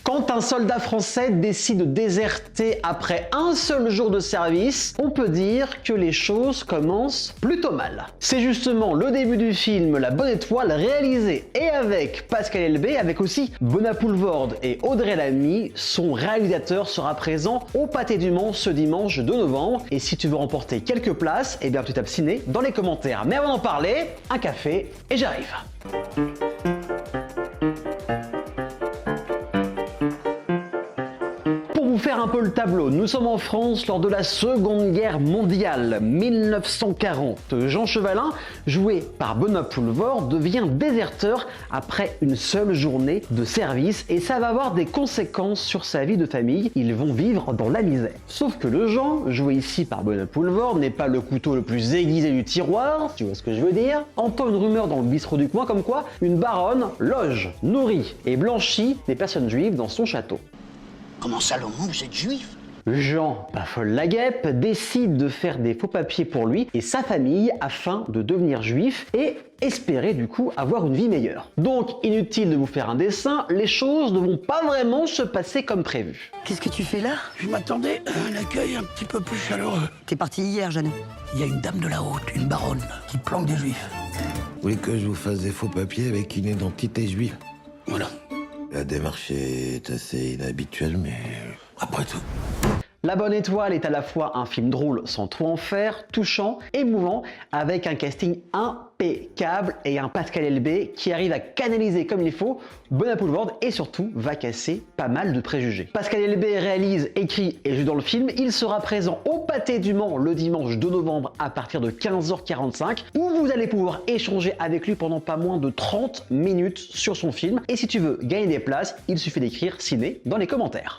Quand un soldat français décide de déserter après un seul jour de service, on peut dire que les choses commencent plutôt mal. C'est justement le début du film La Bonne Étoile, réalisé et avec Pascal Elbé, avec aussi Bona Poulvorde et Audrey Lamy. Son réalisateur sera présent au Pâté du Mans ce dimanche 2 novembre. Et si tu veux remporter quelques places, eh bien tu tapes ciné dans les commentaires. Mais avant d'en parler, un café et j'arrive. Faire un peu le tableau, nous sommes en France lors de la Seconde Guerre mondiale, 1940. Jean Chevalin, joué par Bona Poulvorde, devient déserteur après une seule journée de service et ça va avoir des conséquences sur sa vie de famille. Ils vont vivre dans la misère. Sauf que le Jean, joué ici par Bona Poulvorde, n'est pas le couteau le plus aiguisé du tiroir, tu vois ce que je veux dire, entend une rumeur dans le bistrot du coin comme quoi une baronne loge, nourrit et blanchit des personnes juives dans son château. Comment Salomon, vous êtes juif? Jean, pas folle la guêpe, décide de faire des faux papiers pour lui et sa famille afin de devenir juif et espérer du coup avoir une vie meilleure. Donc inutile de vous faire un dessin, les choses ne vont pas vraiment se passer comme prévu. Qu'est-ce que tu fais là? Je m'attendais à un accueil un petit peu plus chaleureux. T'es parti hier, Jeannot. Il y a une dame de la haute, une baronne, qui planque des juifs. Vous voulez que je vous fasse des faux papiers avec une identité juive? Voilà. La démarche est assez inhabituelle, mais Après tout. La Bonne Étoile est à la fois un film drôle sans trop en faire, touchant, émouvant, avec un casting impeccable et un Pascal Elbé qui arrive à canaliser comme il faut Bona Poulvorde et surtout va casser pas mal de préjugés. Pascal Elbé réalise, écrit et joue dans le film. Il sera présent au Pâté du Mans le dimanche 2 novembre à partir de 15h45 où vous allez pouvoir échanger avec lui pendant pas moins de 30 minutes sur son film. Et si tu veux gagner des places, il suffit d'écrire ciné dans les commentaires.